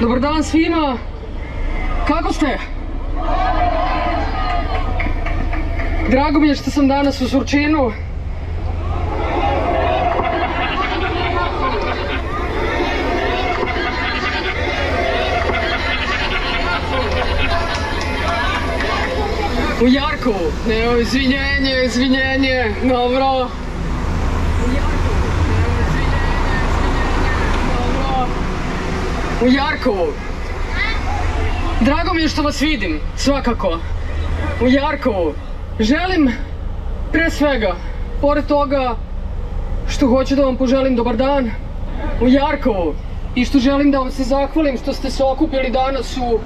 Dobar dan svima. Kako ste? Drago mi je što sam danas u Surčinu. U Jarkovu. Ne, izvinjenje, dobro. U Jarkovu. Drago mi je što vas vidim, svakako. U Jarkovu. Želim, pre svega, pored toga što hoću da vam poželim dobar dan, u Jarkovu. I što želim da vam se zahvalim što ste se okupili danas u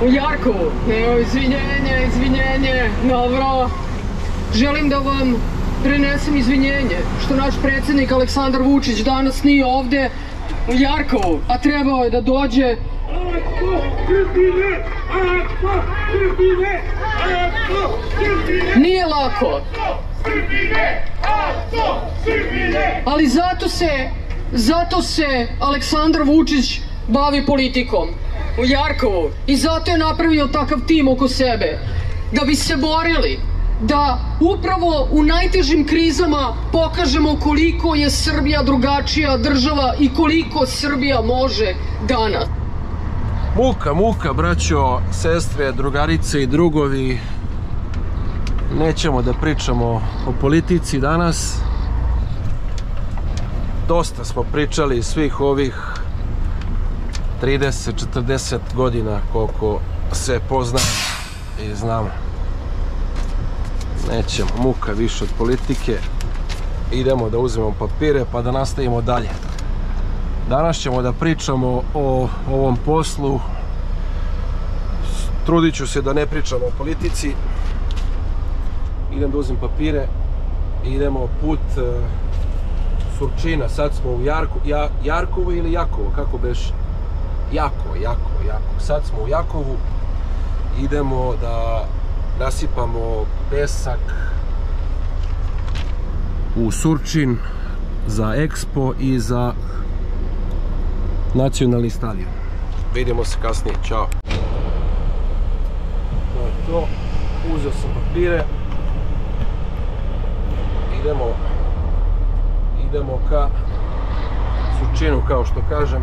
Jarkovu. Ne, izvinjenje, dobro. Želim da vam prenesem izvinjenje što naš predsjednik Aleksandar Vučić danas nije ovde u Jarkovu, a trebao je da dođe. Nije lako. Ali zato se Aleksandar Vučić bavi politikom u Jarkovu i zato je napravio takav tim oko sebe, da bi se borili da upravo u najtežim krizama pokažemo koliko je Srbija drugačija država i koliko Srbija može danas. Muka, braćo, sestre, drugarice i drugovi. Nećemo da pričamo o politici danas. Dosta smo pričali svih ovih 30-40 godina koliko se poznamo i znamo. Nećemo, muka više od politike. Idemo da uzmemo papire pa da nastavimo dalje. Danas ćemo da pričamo o ovom poslu. Trudit ću se da ne pričamo o politici. Idem da uzmem papire. Idemo put Surčina. Sad smo u Jarkovu ili Jakovo, kako beš? Jako. Sad smo u Jakovu. Idemo da nasipamo pesak u Surčin za Expo i za nacionalni stadion. Vidimo se kasnije, čao. To je to, uzeo sam papire. Idemo ka Surčinu, kao što kažem.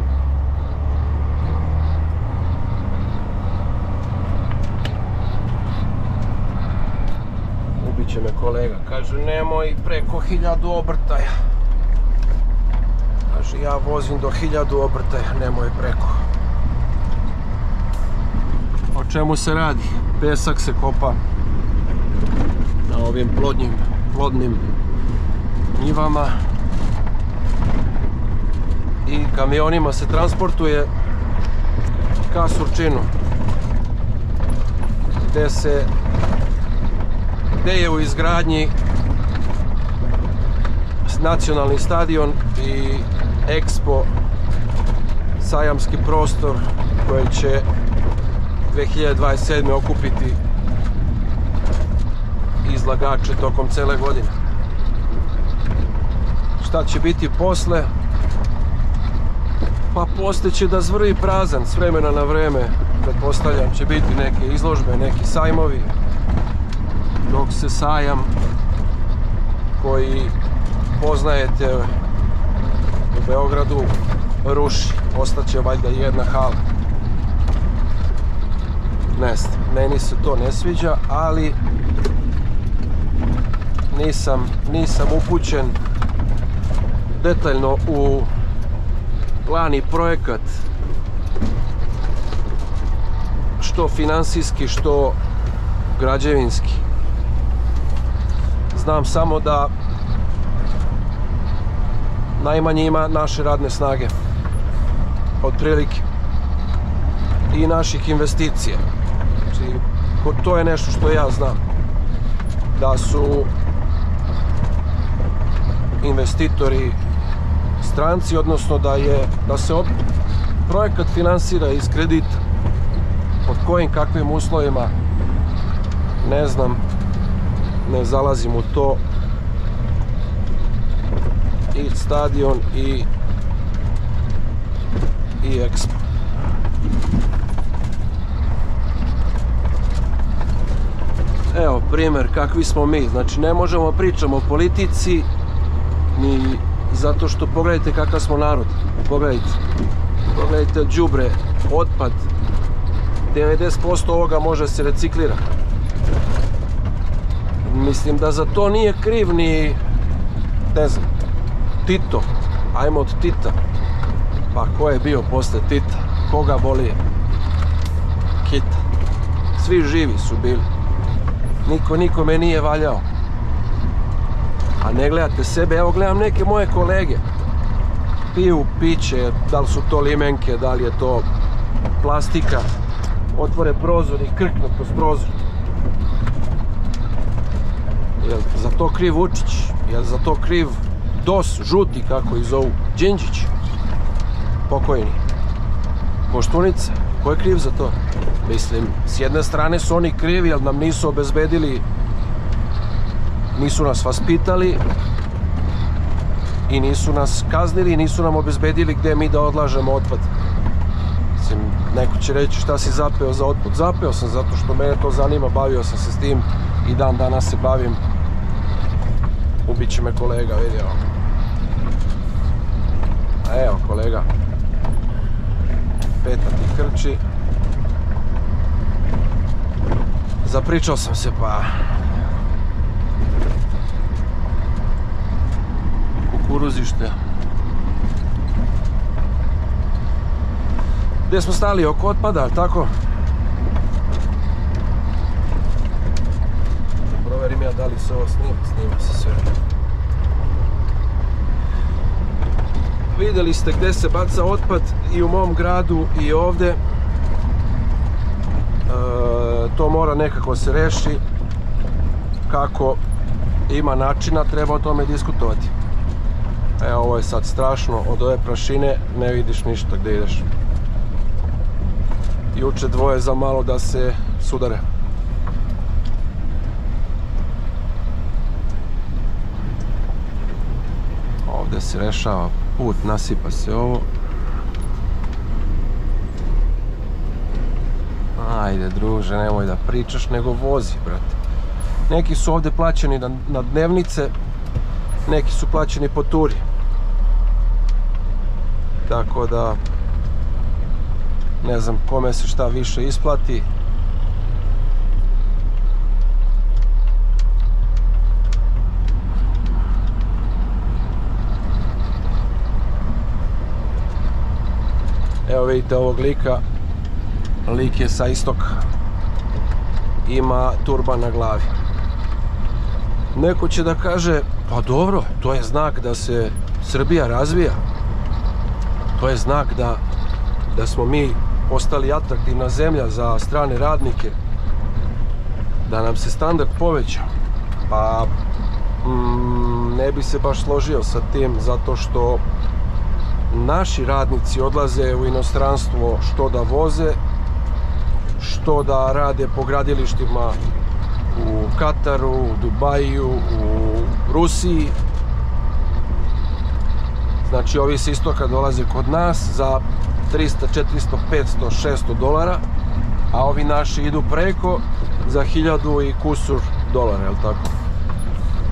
Ubiće me kolega, kaže nemoj preko 1000 obrtaja. Kaže ja vozim do 1000 obrtaja, nemoj preko. O čemu se radi? Pesak se kopa na ovim plodnim njivama i kamionima se transportuje ka Surčinu, gde je u izgradnji nacionalni stadion i Expo, sajamski prostor koji će 2027. okupiti izlagače tokom cele godine. Šta će biti posle? Pa posle će da zvrvi prazan s vremena na vreme. Pretpostavljam će biti neke izložbe, neki sajmovi, dok se sajam koji poznajete u Beogradu ruši. Ostaće valjda jedna hala. Ne znam, meni se to ne sviđa, ali nisam upućen detaljno u plan i projekat, što finansijski, što građevinski. Znam samo da najmanje ima naše radne snage, otprilike, i naših investicija. Znači, to je nešto što ja znam, da su investitori stranci, odnosno da se projekat finansira iz kredita. Pod kojim, kakvim uslovima, ne znam, ne zalazim u to. I stadion i Expo. Evo primjer kakvi smo mi, znači ne možemo pričamo o politici ni zato što pogledajte kakav smo narod, pogledajte đubre, otpad, 90% ovoga može se reciklira. Mislim da za to nije kriv ni, ne znam, Tito, ajmo od Tita, pa ko je bio posle Tita, koga bolije, Kita, svi živi su bili. Niko nikome nije valjao. A ne gledate sebe, evo gledam neke moje kolege. Piju piće, da li su to limenke, da li je to plastika. Otvore prozor i krknu kroz prozor. Jel za to kriv Vučić? Jel za to kriv DOS, žuti kako ih zovu, Đinđić, pokojni, Koštunica? Ko je kriv za to? Mislim, s jedne strane su oni krivi jer nam nisu obezbedili, nisu nas vaspitali i nisu nas kaznili i nisu nam obezbedili gde mi da odlažemo otpad. Mislim, neko će reći šta si zapeo za otpad. Zapeo sam zato što mene to zanima, bavio sam se s tim i dan danas se bavim. Ubit će me kolega, vidi ovo. A evo kolega, peta ti krči. Zapričao sam se, pa kukuruzište. Gdje smo stali oko otpada, tako? Proverim ja da li se ovo snima se sve. Vidjeli ste gdje se baca otpad i u mom gradu i ovdje. To mora nekako se reši. Kako ima načina, treba o tome diskutovati. Evo, ovo je sad strašno, od ove prašine ne vidiš ništa gdje ideš. Juče dvoje za malo da se sudare. Ovdje se rešava put, nasipa se ovo. Ajde druže, nemoj da pričaš, nego vozi, brate. Neki su ovdje plaćeni na dnevnice, neki su plaćeni po turi. Tako da ne znam kome se šta više isplati. Evo vidite ovog lika. Lik je sa istoka. Ima turban na glavi. Neko će da kaže, pa dobro, to je znak da se Srbija razvija. To je znak da smo mi postali atraktivna zemlja za strane radnike. Da nam se standard poveća. Pa ne bi se baš složio sa tim, zato što naši radnici odlaze u inostranstvo što da voze, što da rade po gradilištima u Kataru, u Dubaju, u Rusiji. Znači ovi s istoka dolaze kod nas za 300, 400, 500, 600 dolara, a ovi naši idu preko za 1000 i kusur dolara, jel tako?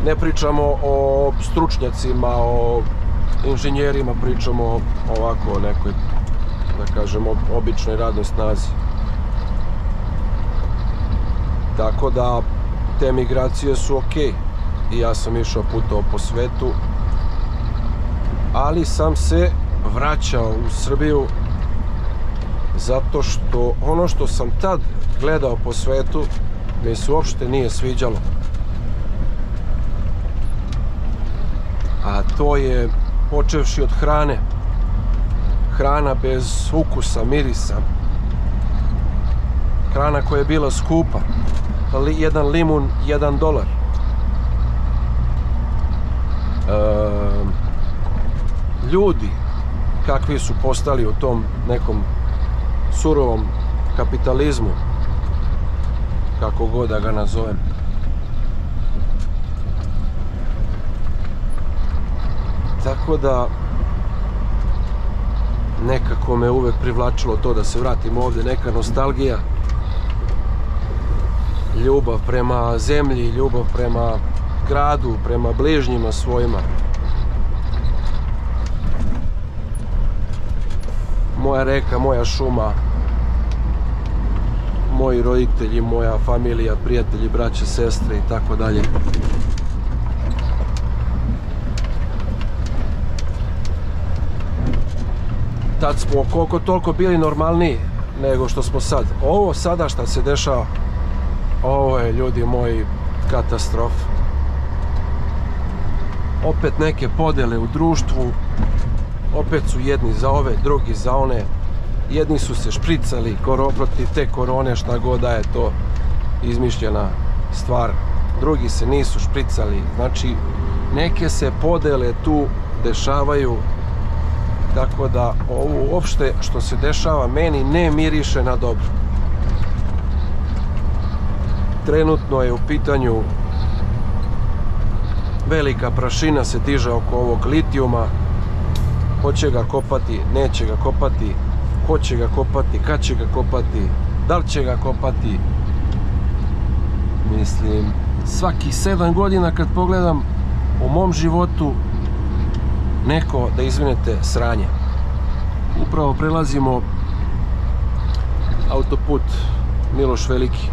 Ne pričamo o stručnjacima, o inženjerima, pričamo ovako o nekoj, da kažemo, običnoj radnoj snazi. Tako da te migracije su okej. I ja sam išao putovao po svetu, ali sam se vraćao u Srbiju zato što ono što sam tad gledao po svetu mi se uopšte nije sviđalo. A to je počevši od hrane. Hrana bez ukusa, mirisa. Hrana koja je bila skupa. Jedan limun, $1. Ljudi kakvi su postali u tom nekom surovom kapitalizmu, kako god da ga nazovem. Tako da nekako me uvek privlačilo to da se vratim ovdje, neka nostalgija. ljubav prema zemlji, ljubav prema gradu, prema bližnjima svojima. Moja reka, moja šuma, moji roditelji, moja familija, prijatelji, braće, sestre i tako dalje. Tad smo koliko toliko bili normalniji nego što smo sad. Ovo sada što se dešava, ovo je, ljudi moji, katastrofa. Opet neke podele u društvu, opet su jedni za ove, drugi za one. Jedni su se špricali protiv te korone, šta god da je to izmišljena stvar. Drugi se nisu špricali. Znači, neke se podele tu dešavaju. Tako da ovo uopšte što se dešava meni ne miriše na dobro. Trenutno je u pitanju velika prašina se diže oko ovog litijuma. Hoće ga kopati, neće ga kopati, ko će ga kopati, kad će ga kopati, da li će ga kopati. Mislim, svaki 7 godina kad pogledam u mom životu neko, da izvinete, sranje. Upravo prelazimo autoput Miloš Veliki.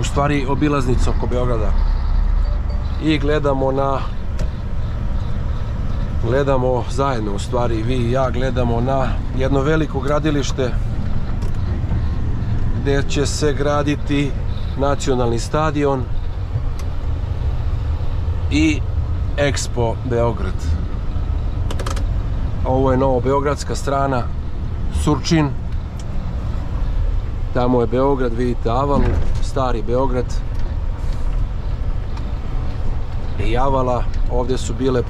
U stvari obilaznicu oko Beograda. I gledamo zajedno, u stvari vi i ja gledamo na jedno veliko gradilište gdje će se graditi nacionalni stadion i Expo Beograd. Ovo je novobeogradska strana, Surčin. Tamo je Beograd, vidite Avalu, stari Beograd. I Avala, ovdje su bile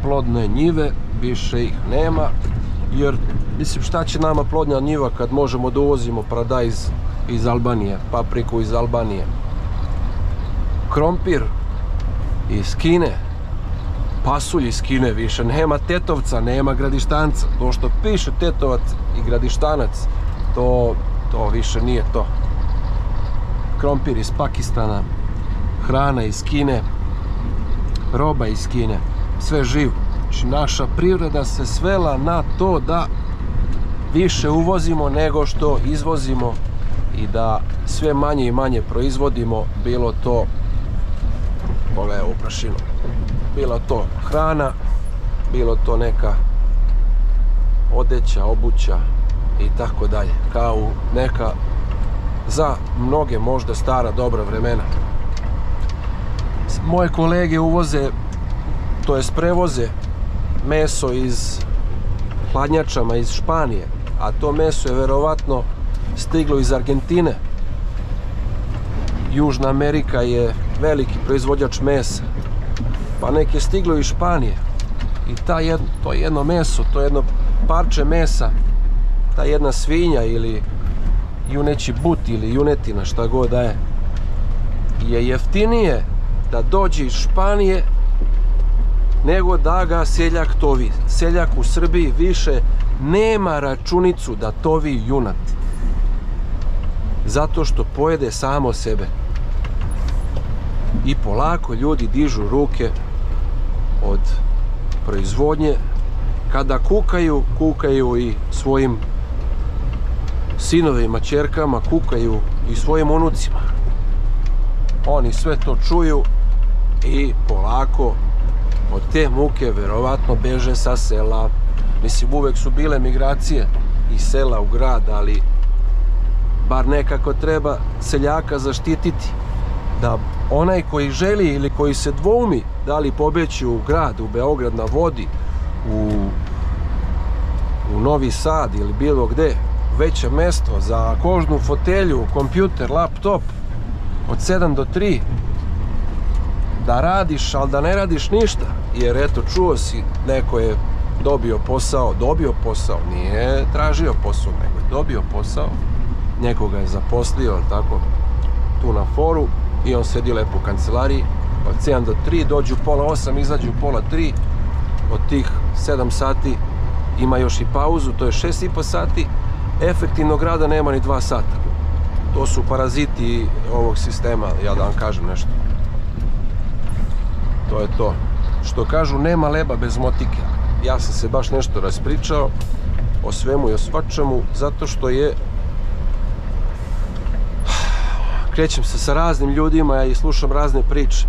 plodne njive, više ih nema. Jer, mislim, šta će nama plodna njiva kad možemo da uvozimo paradajz iz Albanije, papriku iz Albanije, krompir iz Kine, pasulj iz Kine, više nema Tetovca, nema Gradištanca. To što piše Tetovac i Gradištanac, to više nije to. Krompir iz Pakistana, hrana iz Kine, roba iz Kine, sve živo. Znači, naša privreda se svela na to da više uvozimo nego što izvozimo i da sve manje i manje proizvodimo, bilo to, pogledaj ovu prašinu, bilo to hrana, bilo to neka odeća, obuća i tako dalje, kao neka za mnoge možda stara dobra vremena. Moje kolege uvoze, to jest prevoze meso iz hladnjačama iz Španije, a to meso je verovatno stiglo iz Argentine. Južna Amerika je veliki proizvođač mesa, pa nek je stiglo iz Španije. I to jedno meso, to jedno parče mesa, ta jedna svinja ili juneći but ili junetina, šta god da je jeftinije da dođe iz Španije nego da ga seljak tovi. Seljak u Srbiji više nema računicu da tovi junat, zato što pojede samo sebe. I polako ljudi dižu ruke od proizvodnje. Kada kukaju i svojim sinovima, ćerkama, kukaju i svojim unucima. Oni sve to čuju i polako od te muke verovatno beže sa sela. Mislim, uvek su bile migracije iz sela u grad, ali bar nekako treba seljaka zaštititi, da onaj koji želi ili koji se dvoumi da li pobeći u grad, u Beograd na vodi, u Novi Sad ili bilo gde, veće mesto za kožnu fotelju, kompjuter, laptop od 7 do 3, da radiš, ali da ne radiš ništa, jer eto, čuo si, neko je dobio posao, nije tražio posao, nego je dobio posao, nekoga je zaposlio, tako, tu na foru, i on sedi lepo u kancelariji, od 7 do 3, dođu pola 8, izađu pola 3, od tih 7 sati ima još i pauzu, to je 6,5 sati, efektivnog rada nema ni 2 sata. To su paraziti ovog sistema, ja da vam kažem nešto. To je to. Što kažu, nema leba bez motike. Ja sam se baš nešto raspričao o svemu i o svačemu, zato što je... Krećem se sa raznim ljudima i slušam razne priče.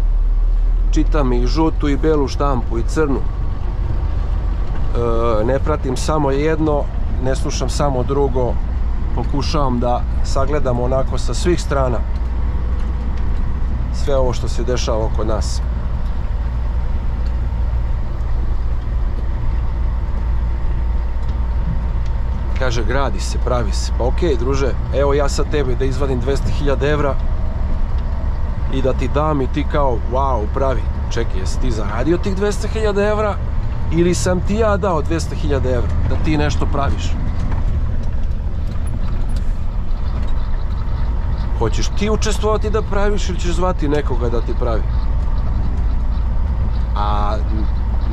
Čitam i žutu i belu štampu i crnu. Ne pratim samo jedno, ne slušam samo drugo. Pokušavam da sagledam onako sa svih strana sve ovo što se dešava oko nas. Kaže, gradi se, pravi se. Pa okej, druže, evo ja sad tebi da izvadim 200.000 evra i da ti dam i ti kao, wow, pravi. Čekaj, jesi ti zaradio tih 200.000 evra ili sam ti ja dao 200.000 evra da ti nešto praviš? Hoćeš ti učestvovati da praviš ili ćeš zvati nekoga da ti pravi? A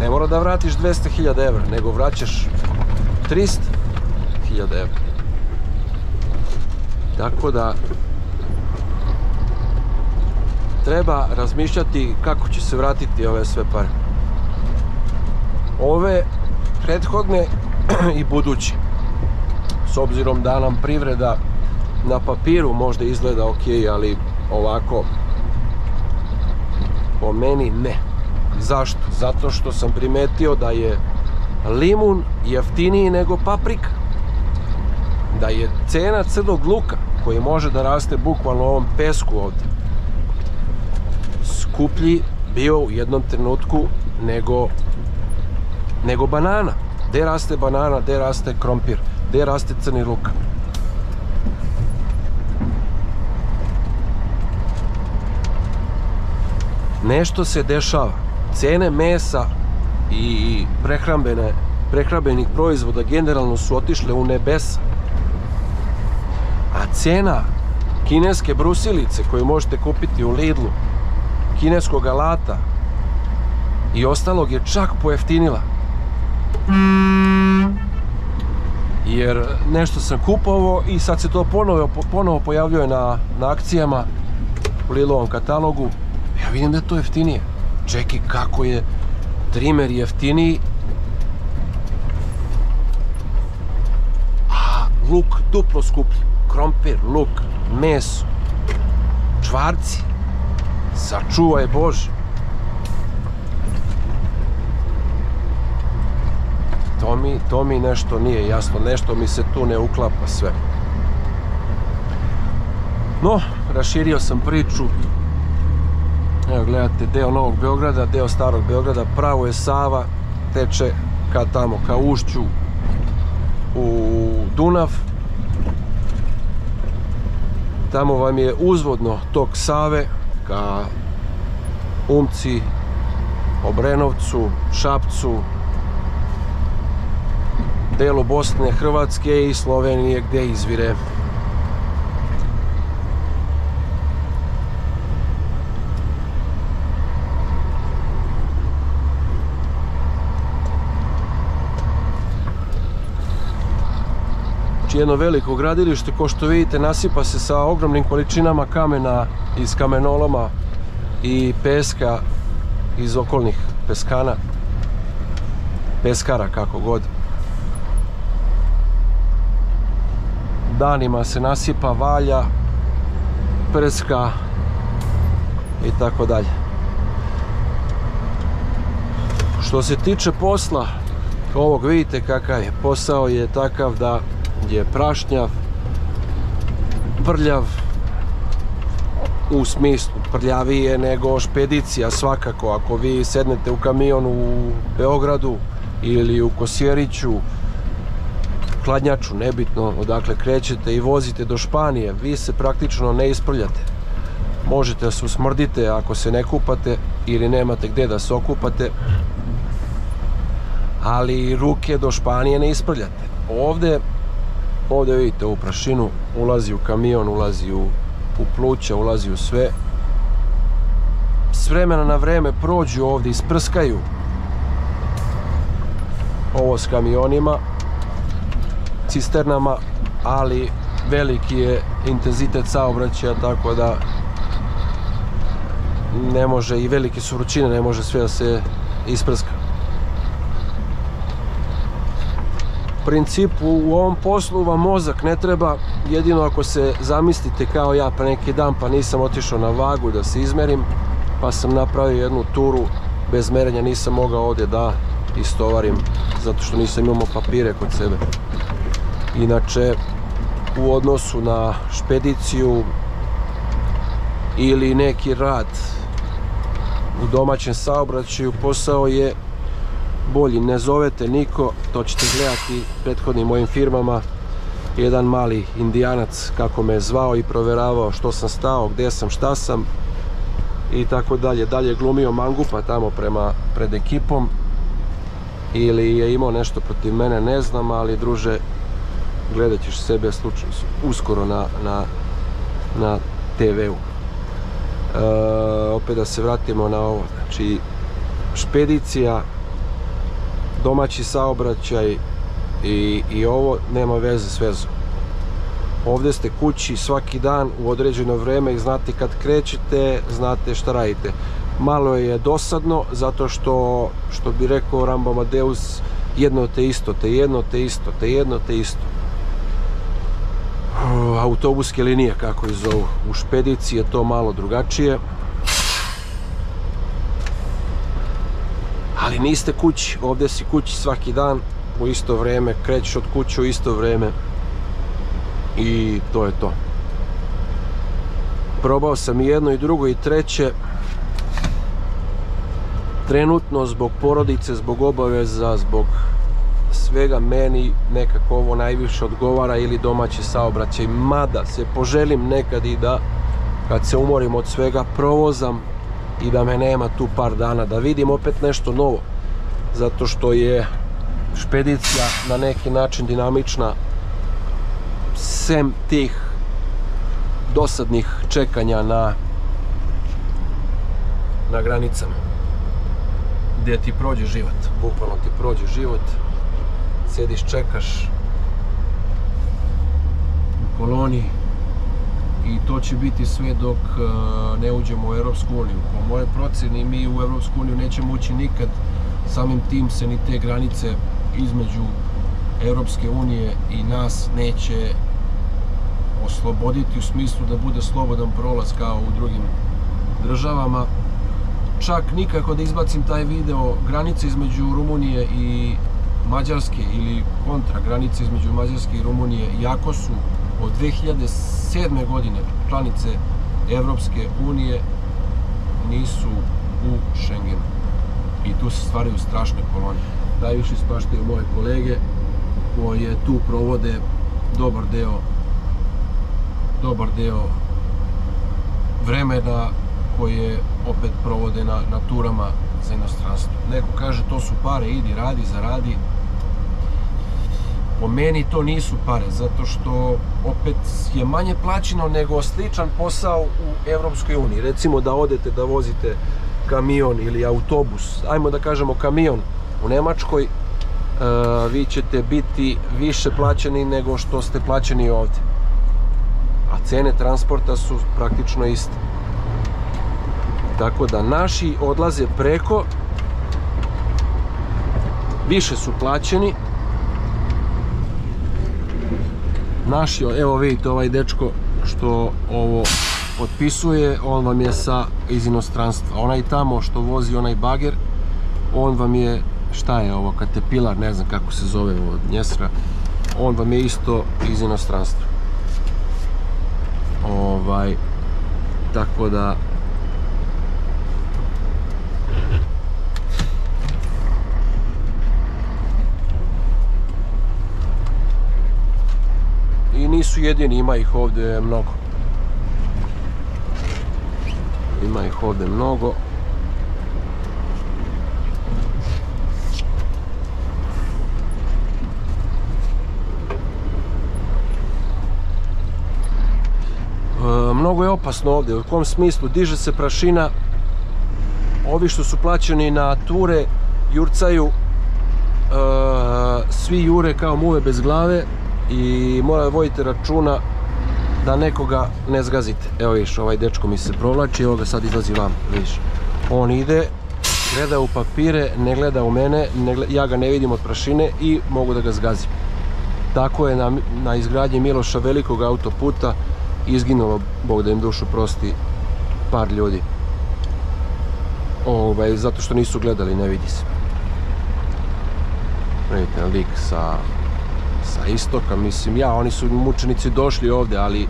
ne mora da vratiš 200.000 evra, nego vraćaš 300.000 evra. Tako da treba razmišljati kako će se vratiti ove sve pare. Ove prethodne i buduće. S obzirom da nam privreda na papiru možda izgleda ok, ali ovako po meni ne. Zašto? Zato što sam primetio da je limun jeftiniji nego paprika. Da je cena crnog luka, koji može da raste bukvalno u ovom pesku ovdje, skuplji bio u jednom trenutku nego banana. Gde raste banana, gde raste krompir, gde raste crni luk? Nešto se dešava. Cene mesa i prehrambenih proizvoda generalno su otišle u nebesa. A cena kineske brusilice koju možete kupiti u Lidlu, kineskog alata i ostalog je čak pojeftinila. Jer nešto sam kupovao i sad se to ponovo pojavljuje na akcijama u Lidlovom katalogu. Ja vidim da je to jeftinije. Čekaj, kako je trimer jeftiniji, a luk duplo skuplji. Krompir, luk, meso, čvarci, sačuvaj Bože. To mi nešto nije jasno, nešto mi se tu ne uklapa sve. No, raširio sam priču. Evo gledate, deo Novog Beograda, deo Starog Beograda, pravo je Sava, teče ka tamo, ka ušću u Dunav. Tamo vam je uzvodno tok Save ka Umci, Obrenovcu, Šapcu, delu Bosne, Hrvatske i Slovenije gdje izvire. Jedno veliko gradilište, ko što vidite, nasipa se sa ogromnim količinama kamena iz kamenoloma i peska iz okolnih peskana, peskara, kako god. Danima se nasipa, valja, prska i tako dalje. Što se tiče posla ovog, vidite kakav je posao, je takav da je prašnjav, prljav, u smislu prljavije nego špedicija svakako. Ako vi sednete u kamion u Beogradu ili u Kosjeriću, Hladnjaču, nebitno odakle krećete i vozite do Španije, vi se praktično ne isprljate. Možete da se usmrdite ako se ne kupate ili nemate gdje da se okupate, ali ruke do Španije ne isprljate. Ovdje vidite ovu prašinu, ulazi u kamion, ulazi u pluća, ulazi u sve. S vremena na vreme prođu ovdje, isprskaju ovo s kamionima, cisternama, ali veliki je intenzitet saobraćaja, tako da ne može, i velike su vrućine, ne može sve da se isprska. U principu u ovom poslu vam mozak ne treba, jedino ako se zamislite kao ja pa neki dan pa nisam otišao na vagu da se izmerim, pa sam napravio jednu turu bez merenja, nisam mogao ovdje da istovarim zato što nisam imao papire kod sebe. Inače, u odnosu na špediciju ili neki rad u domaćem saobraćaju, posao je bolji. Ne zovete niko, to ćete gledati prethodnim mojim firmama. Jedan mali Indijanac kako me je zvao i proveravao što sam stao, gdje sam, šta sam i tako dalje. Dalje je glumio mangupa tamo pred ekipom ili je imao nešto protiv mene, ne znam, ali druže, gledat ćeš sebe uskoro na TV-u. Opet da se vratimo na ovo, znači špedicija, domaći saobraćaj i ovo nema veze s vezom. Ovdje ste kući svaki dan u određeno vrijeme i znate kad krećete, znate šta radite. Malo je dosadno zato što bi rekao Rambo Amadeus, jedno te isto, te jedno te isto, te jedno te isto. Autobuske linije kako ih zovu. U špediciji je to malo drugačije. Ali niste kući, ovdje si kući svaki dan u isto vrijeme, krećeš od kuće u isto vrijeme i to je to. Probao sam i jedno i drugo i treće. Trenutno zbog porodice, zbog obaveza, zbog svega meni nekako ovo najviše odgovara ili domaći saobraćaj, mada se poželim nekad i da kad se umorim od svega provozam i da me nema tu par dana, da vidim opet nešto novo, zato što je špedicija na neki način dinamična, sem tih dosadnih čekanja na granicama gdje ti prođe život, bukvalno ti prođe život, sjediš, čekaš u koloni i to će biti sve dok ne uđemo u Europsku uniju. Po moje procjeni mi u Europsku uniju nećemo ući nikad, samim tim se ni te granice između Europske unije i nas neće osloboditi u smislu da bude slobodan prolaz kao u drugim državama. Čak nikako da izbacim taj video, granice između Rumunije i Mađarske ili kontra granice između Mađarske i Rumunije, jako su od 2007. godine članice Evropske unije, nisu u Schengenu i tu se stvaraju strašne kolonije. Najviše ispaštaju moje kolege koje tu provode dobar deo vremena koje opet provode na turama za inostranstvo. Neko kaže to su pare, idi, radi, zaradi. Po meni to nisu pare, zato što opet je manje plaćeno nego sličan posao u Evropskoj uniji. Recimo da odete da vozite kamion ili autobus, ajmo da kažemo kamion u Nemačkoj, vi ćete biti više plaćeni nego što ste plaćeni ovdje. A cene transporta su praktično iste. Tako da naši odlaze preko, više su plaćeni. Naši, evo vidite ovaj dečko što ovo potpisuje, on vam je iz inostranstva. Onaj tamo što vozi onaj bager, on vam je, šta je ovo, Caterpillar, ne znam kako se zove od Njesra, on vam je isto iz inostranstva. Tako da i nisu jedini, ima ih ovdje mnogo. Ima ih ovdje mnogo. Mnogo je opasno ovdje, u kom smislu? Diže se prašina, ovi što su plaćeni na ture jurcaju, svi jure kao muve bez glave i morate voditi računa da nekoga ne zgazite. Evo vidiš, ovaj dečko mi se provlači, evo ga sad izlazi vam, vidiš. On ide, gleda u papire, ne gleda u mene, ja ga ne vidim od prašine i mogu da ga zgazim. Tako je na izgradnji Miloša Velikog autoputa izginulo, Bog da im dušu prosti, par ljudi. Zato što nisu gledali, ne vidi se. Vidite, lik sa istoka, mislim, oni su mučenici došli ovdje, ali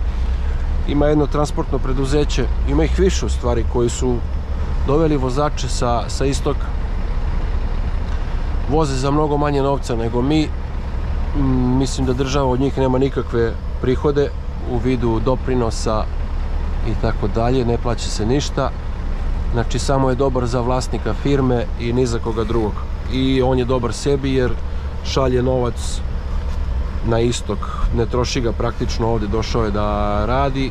ima jedno transportno preduzeće, ima ih više u stvari, koji su doveli vozače sa istoka. Voze za mnogo manje novca nego mi. Mislim da država od njih nema nikakve prihode u vidu doprinosa i tako dalje, ne plaća se ništa. Znači samo je dobar za vlasnika firme i ni za koga drugog. I on je dobar sebi jer šalje novac na istok, ne troši ga praktično ovdje, došao je da radi,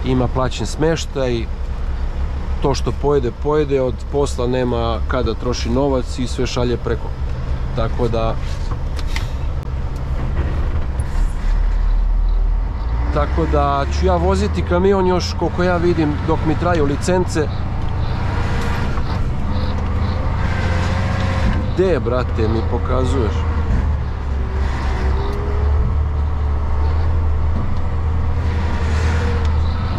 ima plaćen smještaj, to što pojede, od posla nema kada troši novac i sve šalje preko. Tako da ću ja voziti kamion još koliko ja vidim dok mi traju licence. Gdje, brate, mi pokazuješ?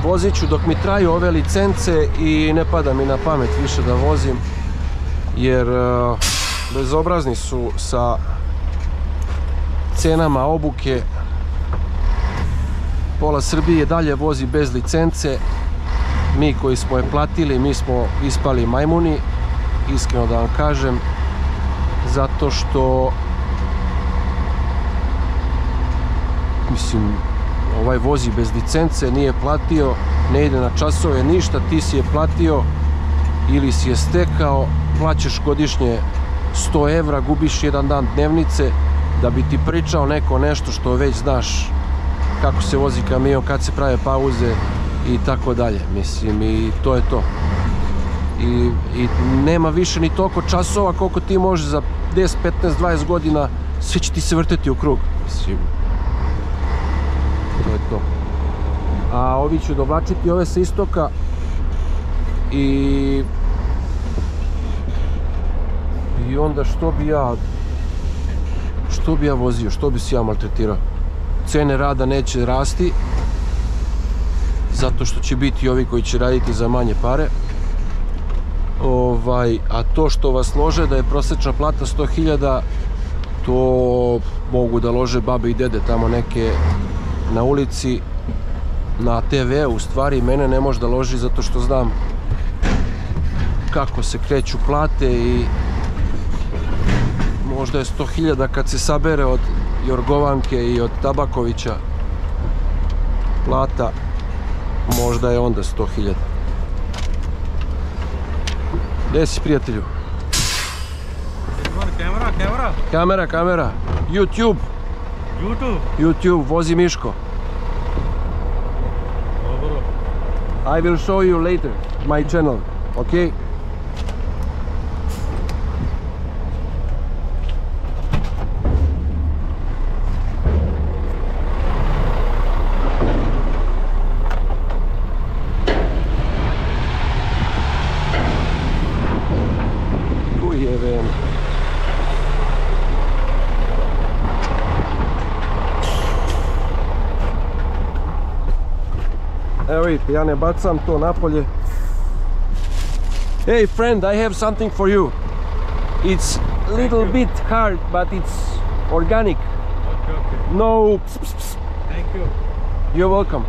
Vozit ću dok mi traju ove licence i ne pada mi na pamet više da vozim, jer bezobrazni su sa cenama obuke. Pola Srbije dalje vozi bez licence, mi koji smo je platili, mi smo ispali majmuni, iskreno da vam kažem, zato što, mislim, ovaj vozi bez licence, nije platio, ne ide na časove, ništa, ti si je platio ili si je stekao, plaćaš godišnje 100 evra, gubiš jedan dan dnevnice da bi ti pričao neko nešto što već znaš, kako se vozi kamion, kad se prave pauze i tako dalje, mislim, i to je to. I nema više ni toliko časova koliko ti možeš za 10, 15, 20 godina, sve će ti se vrteti u krug, mislim. To je to. A ovi ću dovlačiti ove sa istoka i onda što bi ja vozio, što bi se ja maltretirao. Cene rada neće rasti, zato što će biti ovi koji će raditi za manje pare. A to što vas lože da je prosječna plata 100.000, to mogu da lože babe i dede tamo neke na ulici, na TV-u. U stvari mene ne može da loži zato što znam kako se kreću plate i možda je 100.000 kad se sabere od Jorgovanke i od Tabakovića plata, možda je onda 100.000. Gdje si, prijatelju? Kamera. YouTube, vozi Miško. I will show you later my channel, okay? Evo vidite, ja ne bacam to napolje. Hey friend, I have something for you. It's a little bit hard, but it's organic. Okay. No. Thank you. You're welcome.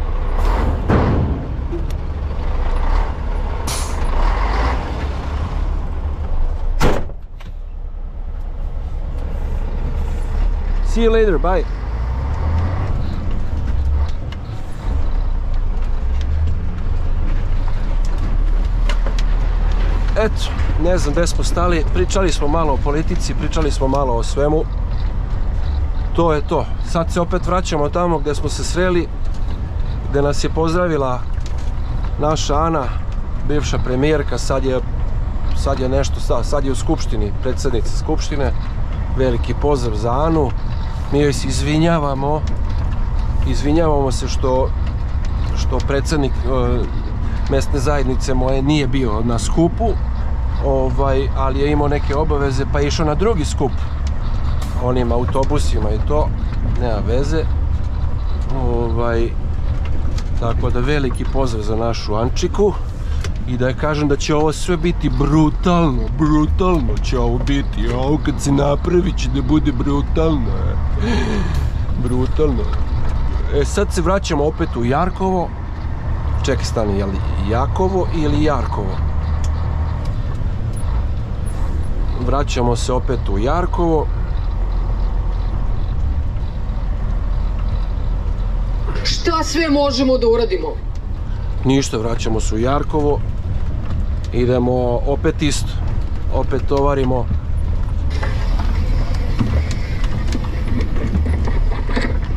See you later, bye. Eto, ne znam gdje smo stali, pričali smo malo o politici, pričali smo malo o svemu. To je to. Sad se opet vraćamo tamo gdje smo se sreli, gdje nas je pozdravila naša Ana, bivša premijerka, sad je u skupštini, predsjednica skupštine. Veliki pozdrav za Anu. Mi joj se izvinjavamo izvinjavamo se što predsjednik mesne zajednice moje nije bio na skupu, ali je imao neke obaveze pa je išao na drugi skup onim autobusima i to, nema veze. Tako da veliki pozdrav za našu Ančiku i da je kažem da će ovo sve biti brutalno će ovo biti, ovo kad se napravi će da bude brutalno. Sad se vraćamo opet u Jarkovo. Čekaj, stani, je li Jakovo ili Jarkovo? Vraćamo se opet u Jarkovo. Šta sve možemo da uradimo? Ništa, vraćamo se u Jarkovo. Idemo opet isto. Opet tovarimo.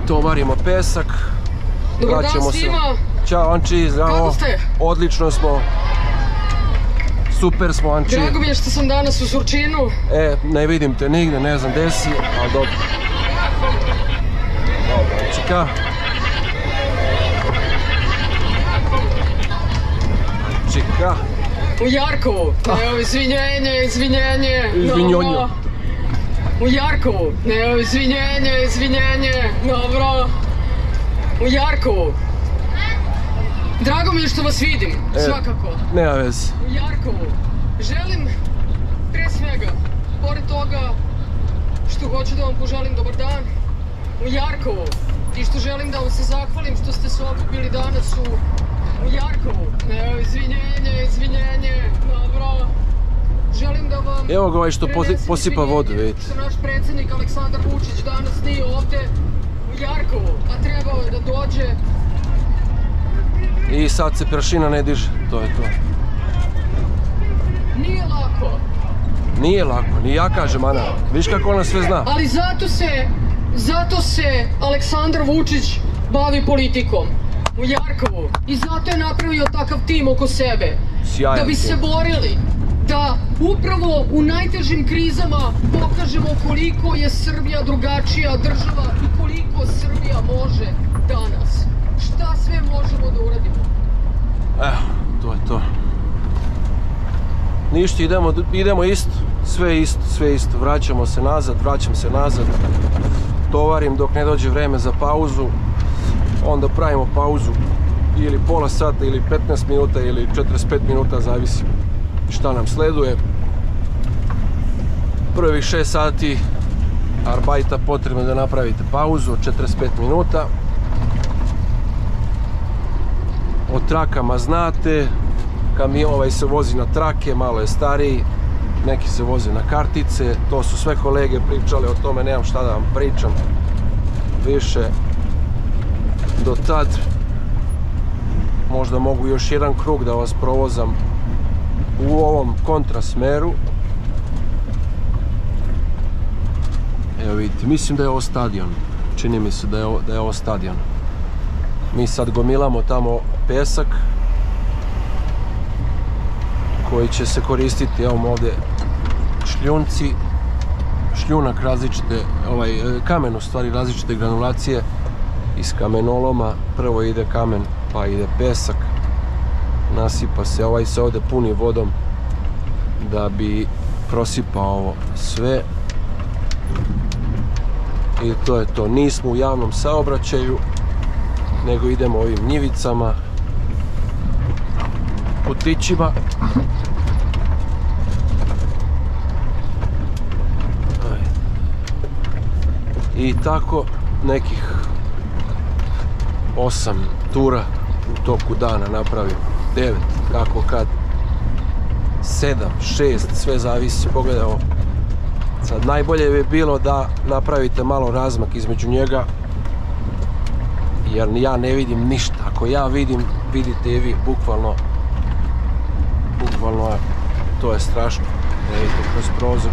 Tovarimo pesak. Dobar dan svima. Ćao Anči, zdravo. Kako ste? Odlično smo. Super smo, Anči. Drago mi je što sam danas u Surčinu. Ne vidim te nigde, ne znam gde si, ali dobro. Dobro, Ančika. Ančika. U Jarkovu. Evo, izvinjenje. Izvinjonjo. U Jarkovu. Evo, izvinjenje. Dobro. U Jarkovu. Drago mi je što vas vidim, svakako. Nema veze. U Jarkovu. Želim, pre svega, pored toga što hoću da vam poželim dobar dan, u Jarkovu. I što želim da vam se zahvalim što ste se okupili danas u Jarkovu. Evo, izvinjenje, dobro. Želim da vam... Evo ga ovaj što posipa vodu, vidite. Što naš predsjednik Aleksandar Vučić danas nije ovdje u Jarkovu, a trebao je da dođe. I sad se prašina ne diže, to je to. Nije lako, ni ja kažem, Ana. Viš kako ona sve zna. Ali zato se Aleksandar Vučić bavi politikom u Jarkovu. I zato je napravio takav tim oko sebe. Sjajan da bi se borili da upravo u najtežim krizama pokažemo koliko je Srbija drugačija država i koliko Srbija može danas. Šta sve možemo da uradimo? Evo, to je to. Ništa, idemo isto. Sve isto. Vraćam se nazad. Tovarim dok ne dođe vreme za pauzu. Onda pravimo pauzu ili pola sata, ili 15 minuta, ili 45 minuta, zavisi šta nam sleduje. Prvih 6 sati arbajta potrebno da napravite pauzu od 45 minuta. O trakama znate, ovaj se vozi na trake, malo je stariji, neki se voze na kartice, to su sve kolege pričale o tome, nemam šta da vam pričam više. Do tad možda mogu još jedan krug da vas provozam u ovom kontrasmeru. Evo vidite, mislim da je ovo stadion, čini mi se da je ovo stadion. Mi sad gomilamo tamo pesak koji će se koristiti, evo ovdje šljunci, šljunak različite, kamen u stvari različite granulacije iz kamenoloma. Prvo ide kamen pa ide pesak, nasipa se, ovaj se ovdje puni vodom da bi prosipao ovo sve. I to je to, nismo u javnom saobraćaju, nego idemo ovim njivicama, putićima. I tako nekih 8 tura u toku dana napravim, 9, kako kad, 7, 6, sve zavisi, pogledaj ovo. Sad najbolje bi bilo da napravite malo razmak između njega, jer ja ne vidim ništa. Ako ja vidim, vidite i vi, bukvalno to je strašno. Vidite kroz prozor.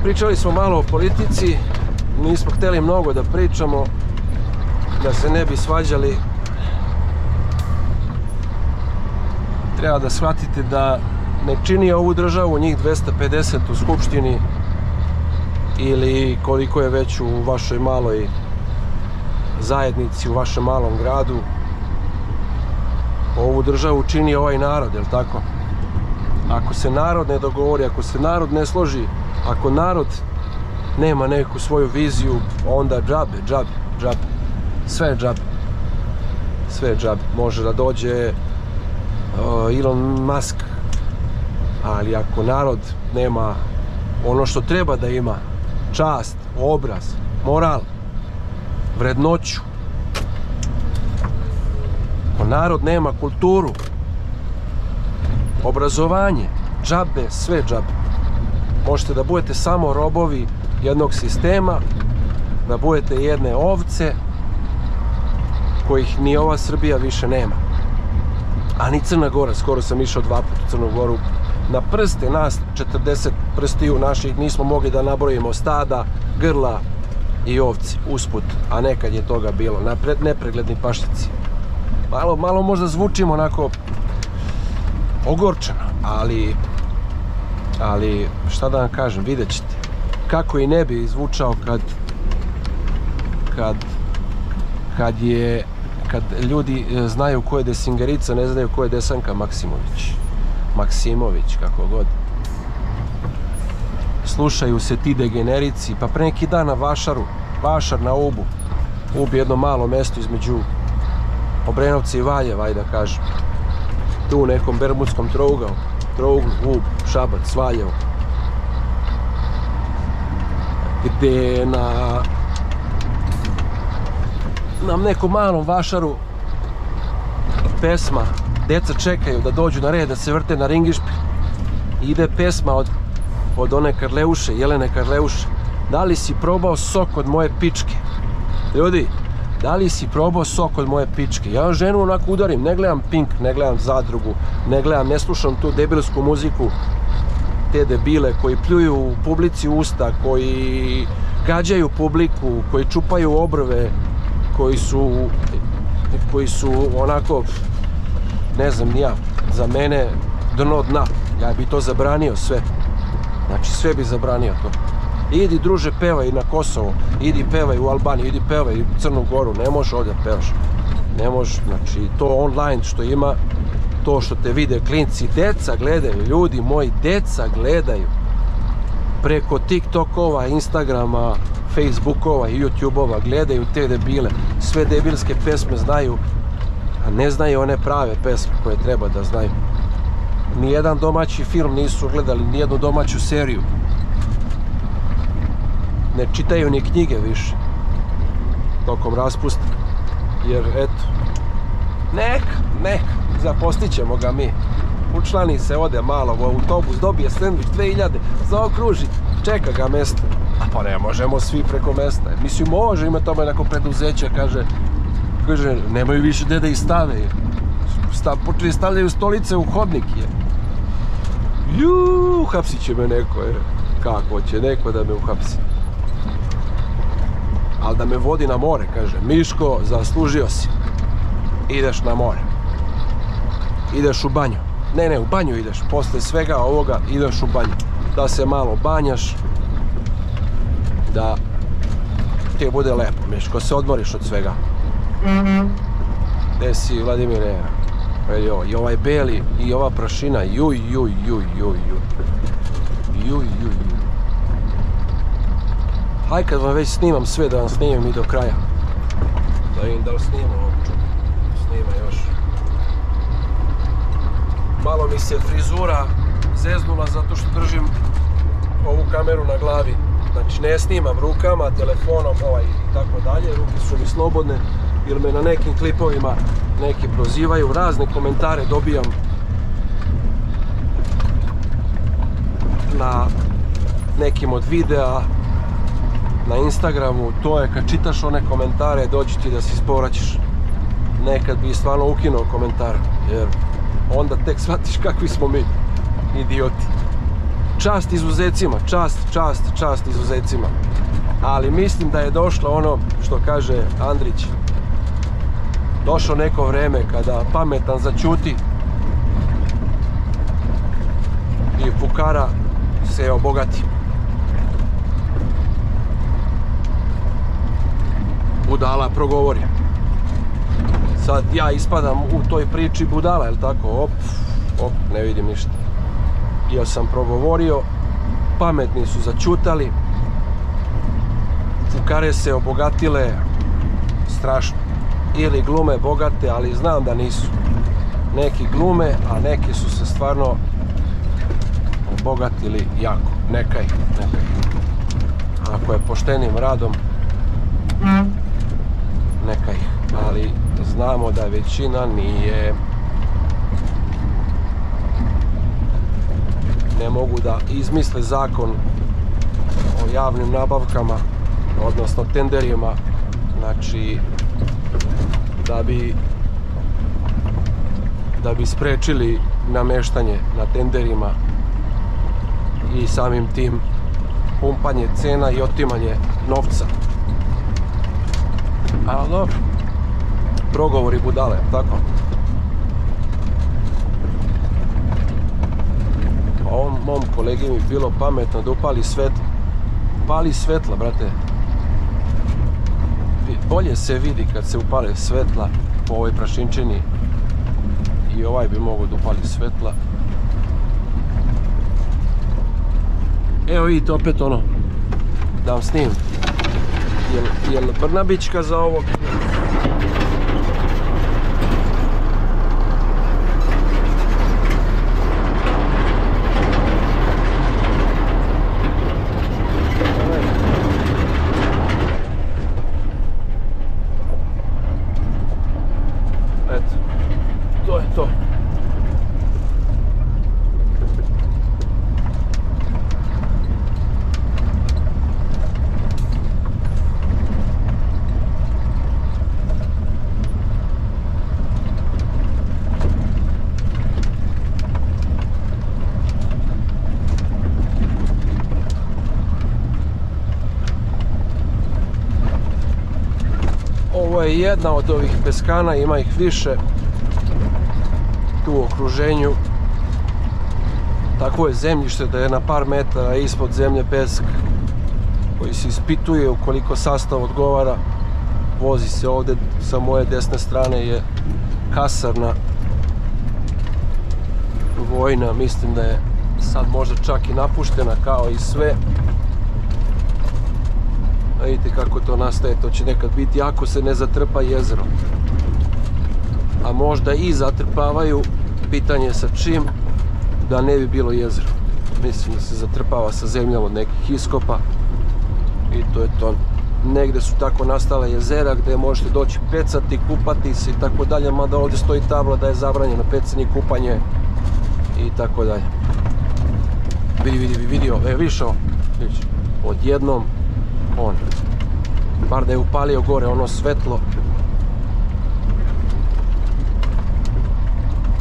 Pričali smo malo o politici, nismo htjeli mnogo da pričamo, da se ne bi svađali. Treba da shvatite da ne čini ovu državu njih 250 u skupštini ili koliko je već u vašoj maloj zajednici, u vašem malom gradu. Ovu državu čini ovaj narod, jel tako? Ako se narod ne dogovori, ako se narod ne složi, ako narod nema neku svoju viziju, onda džabe. Sve je džabe. Sve je džabe. Može da dođe Elon Musk, ali ako narod nema ono što treba da ima, čast, obraz, moral, vrednoću, ako narod nema kulturu, obrazovanje, džabe, sve džabe. Možete da budete samo robovi jednog sistema, da budete jedne ovce kojih ni ova Srbija više nema. A ni Crna Gora, skoro sam išao 2 puta u Crnu Goru. Na prste nas, 40 prstiju naših, nismo mogli da nabrojimo stada, grla i ovce usput, a nekad je toga bilo, nepregledni pašnjaci. Malo možda zvučimo onako ogorčeno, ali šta da vam kažem, vidjet ćete. Kako i ne bi zvučao kad ljudi znaju ko je Desingarica, ne znaju ko je Desanka Maksimović, kako god. Slušaju se ti degenerici, pa pre neki dan na Vašar na Ubu. Ub je jedno malo mesto između Obrenovca i Valjeva, ajde da kažem. Tu u nekom bermudskom trouglu, Ub, Šabac, Valjevo. Gde na nekom malom vašaru pesma, deca čekaju da dođu na red, da se vrte na ringišpil. Ide pesma od one Karleuše, Jelene Karleuše. Da li si probao sok od moje pičke? Ljudi, da li si probao sok od moje pičke? Ja ženu onako udarim, ne gledam Pink, ne gledam Zadrugu, ne slušam tu debilsku muziku, te debile koji pljuju u publici usta, koji gađaju publiku, koji čupaju obrve, koji su onako, ne znam ni ja, za mene dno dna. Ja bi to zabranio sve. Znači sve bi zabranio to. Idi druže pevaj na Kosovo, idi pevaj u Albaniju, idi pevaj u Crnu Goru, ne možeš ovdje pevaš. Ne možeš, znači to online što ima, to što te vide klinci, deca gledaju, ljudi moji, deca gledaju. Preko TikTokova, Instagrama, Facebookova i YouTubeova gledaju te debile. Sve debilske pesme znaju, a ne znaju one prave pesme koje treba da znaju. Nijedan domaći film nisu gledali, nijednu domaću seriju. Ne čitaju ni knjige više tokom raspusta. Jer eto, neka, zaposlit ćemo ga mi. Učlani se, ode malo u autobus, dobije sendvič 2000, zaokruži, čeka ga mesto. A pa ne možemo svi preko mesta. Mislim, može, ima tome neko preduzeće, kaže, nemaju više gde da ih stave. Počeli stavljaju stolice u hodnike. Uhapsit će me neko, kako će neko da me uhapsi. Ali da me vodi na more, kaže, Miško, zaslužio si. Ideš na more. Ideš u banju. Ne, u banju ideš. Posle svega ovoga ideš u banju. Da se malo banjaš. Da ti bude lepo, Miško, se odmoriš od svega. Gde si, Vladimire? I ovaj beli, i ova prašina. Juj. Haj kad vam već snimam sve, da vam snimam i do kraja. Da vidim da li snimam ovdje. Snima još. Malo mi se frizura zeznula zato što držim ovu kameru na glavi. Znači ne snimam rukama, telefonom i tako dalje. Ruke su mi slobodne jer me na nekim klipovima neki prozivaju. Razne komentare dobijam na nekim od videa na Instagramu. To je kad čitaš one komentare, dođi ti da se ispovraćaš. Nekad bi stvarno ukinuo komentar, jer onda tek shvatiš kakvi smo mi idioti. čast izuzecima, čast izuzecima. Ali mislim da je došlo ono što kaže Andrić. Došlo neko vreme kada pametan začuti i fukara se obogati. Budala progovori. Sad ja ispadam u toj priči budala, jel tako? Op, ne vidim ništa. Ja sam progovorio, pametni su začutali, fukare se obogatile strašno. Ili glume bogate, ali znam da nisu. Neki glume, a neki su se stvarno obogatili jako. Neka ih. Ako je poštenim radom, neka ih. Ali znamo da većina nije. Ne mogu da izmisle zakon o javnim nabavkama, odnosno tenderima, znači da bi sprečili nameštanje na tenderima i samim tim pumpanje cena i otimanje novca. Ali dobro, progovori budale, tako? Ovom mom kolegi mi bilo pametno da upali svetlo. Pali svetla, brate. Bolje se vidi kad se upale svetla po ovoj prašinčini. I ovaj bi mogao da upali svetla. Evo vidite opet ono, da vam snim. Jel Brnabićka za ovo? Ovo je jedna od ovih peskana, ima ih više tu u okruženju. Takvo je zemljište da je na par metara ispod zemlje pesak koji se ispituje ukoliko sastav odgovara. Vozi se ovdje, sa moje desne strane je kasarna vojna, mislim da je sad možda čak i napuštena kao i sve. Vidite kako to nastaje, to će nekad biti ako se ne zatrpa jezero. A možda i zatrpavaju, pitanje sa čim, da ne bi bilo jezero. Mislim da se zatrpava sa zemljom od nekih iskopa i to je to. Negde su tako nastala jezera gdje možete doći pecati, kupati se i tako dalje, mada ovdje stoji tabla da je zabranjeno pecanje, kupanje i tako dalje. Vidi, vidiš ovo, odjednom on, bar da je upalio gore ono svetlo.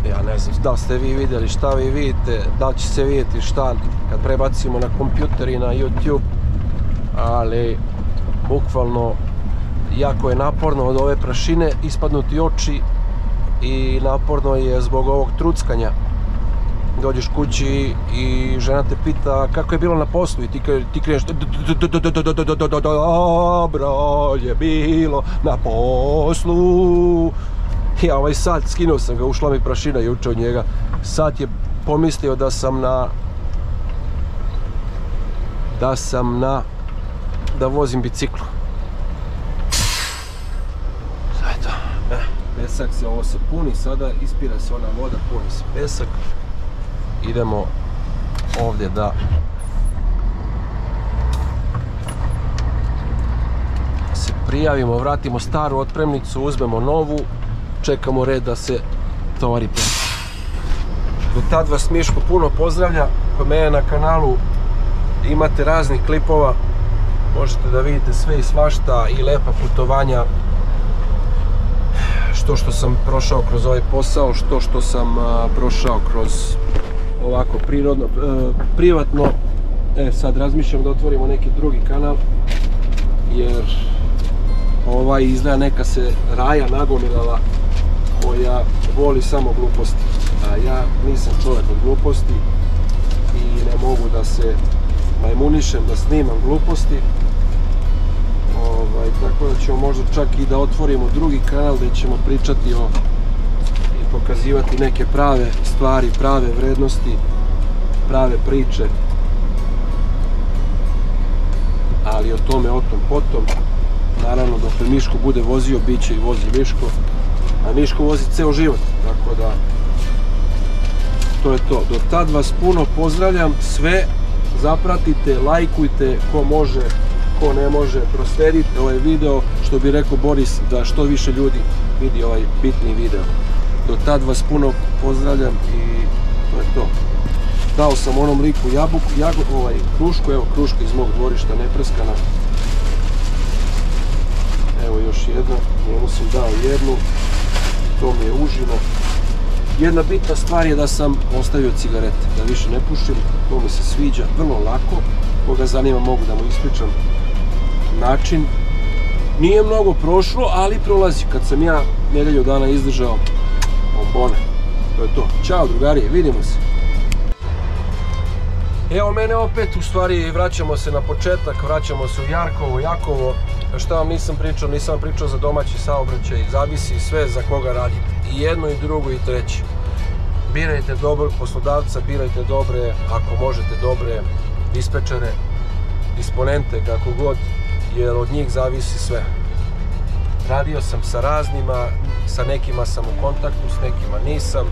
Ja ne znam da li ste vi vidjeli, šta vi vidite, da li će se vidjeti šta kad prebacimo na kompjuter i na YouTube, ali bukvalno jako je naporno od ove prašine ispadnuti oči i naporno je zbog ovog truckanja. Dođeš kući i žena te pita kako je bilo na poslu i ti kreneš dobro je bilo na poslu. Ja ovaj sad skinuo sam ga, ušla mi prašina juče od njega. Sad je pomislio da vozim biciklu. Eto, pesak se, ovo se puni sada, ispira se ona voda, puni se pesak. Idemo ovdje da se prijavimo, vratimo staru otpremnicu, uzmemo novu, čekamo red da se tovari pesak. Do tad vas Miško puno pozdravlja, kod mene na kanalu imate raznih klipova, možete da vidite sve i svašta i lepa putovanja, što sam prošao kroz ovaj posao, što sam prošao kroz ovako prirodno, privatno. Sad razmišljam da otvorimo neki drugi kanal, jer ovaj izgleda neka se raja nagomilala koja voli samo gluposti. A ja nisam čovjek od gluposti i ne mogu da se majmunišem, da snimam gluposti. Tako da ćemo možda čak i da otvorimo drugi kanal gdje ćemo pričati i pokazivati neke prave stvari, prave vrednosti, prave priče. Ali o tome, o tom, potom. Naravno, dok Miško bude vozio, bit će i vozi Miško. A Miško vozi ceo život, tako da to je to. Do tad vas puno pozdravljam, sve zapratite, lajkujte, ko može, ko ne može, prosledite ovaj video, što bi rekao Boris, da što više ljudi vidi ovaj bitni video. Do tad vas puno pozdravljam i to je to. Dao sam onom liku krušku, evo kruška iz mog dvorišta, nepreskana. Evo još jedna, njemu sam dao jednu, to mi je užino. Jedna bitna stvar je da sam ostavio cigarete, da više ne pušim, to mi se sviđa, vrlo lako. Koga zanima mogu da mu ispričam način. Nije mnogo prošlo, ali prolazi. Kad sam ja nedelju dana izdržao bombone. To je to. Ćao drugari, vidimo se. Evo mene opet, u stvari vraćamo se na početak, vraćamo se u Jakovo. Šta vam nisam pričao za domaći saobraćaj, zavisi sve za koga radite. I jedno, i drugo, i treće. Birajte dobrog poslodavca, birajte dobre, ako možete, dobre dispečere, disponente, kako god, jer od njih zavisi sve. Radio sam sa raznima, sa nekima sam u kontaktu, s nekima nisam.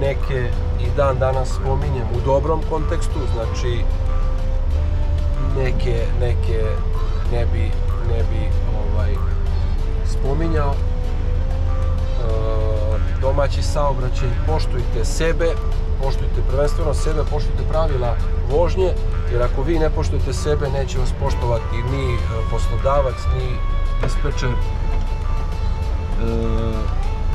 Neke i dan danas spominjem u dobrom kontekstu, znači neke ne bi spominjao. Domaći saobraćaj, poštujte sebe, poštujte prvenstveno sebe, poštujte pravila vožnje, jer ako vi ne poštujete sebe, neće vas poštovati ni poslodavac, ni dispečer.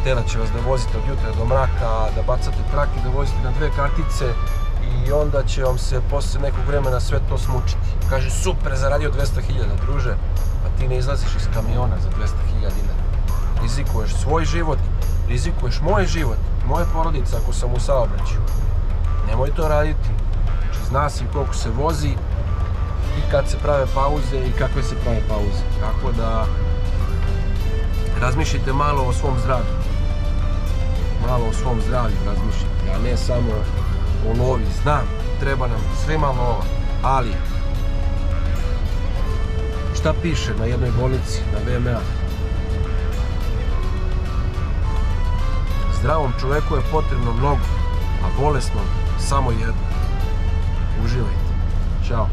Terat će vas da vozite od jutra do mraka, da bacate trake, da vozite na 2 kartice i onda će vam se posle nekog vremena sve to smučiti. Kaže, super, zaradio 200.000, druže, a ti ne izlaziš iz kamiona za 200.000 dinara. Rizikuješ svoj život, rizikuješ moj život, moje porodice ako sam u saobraćaju. Nemoj to raditi. Znači, zna si koliko se vozi i kad se prave pauze i kakve se prave pauze. Tako da razmišljajte malo o svom zdravlju. Malo o svom zdravlju razmišljajte, a ne samo o lovi. Znam, treba nam svima lova, ali šta piše na jednoj bolnici, na VMA? Zdravom čoveku je potrebno mnogo, a bolesnom samo jedno. Uživajte. Ćao.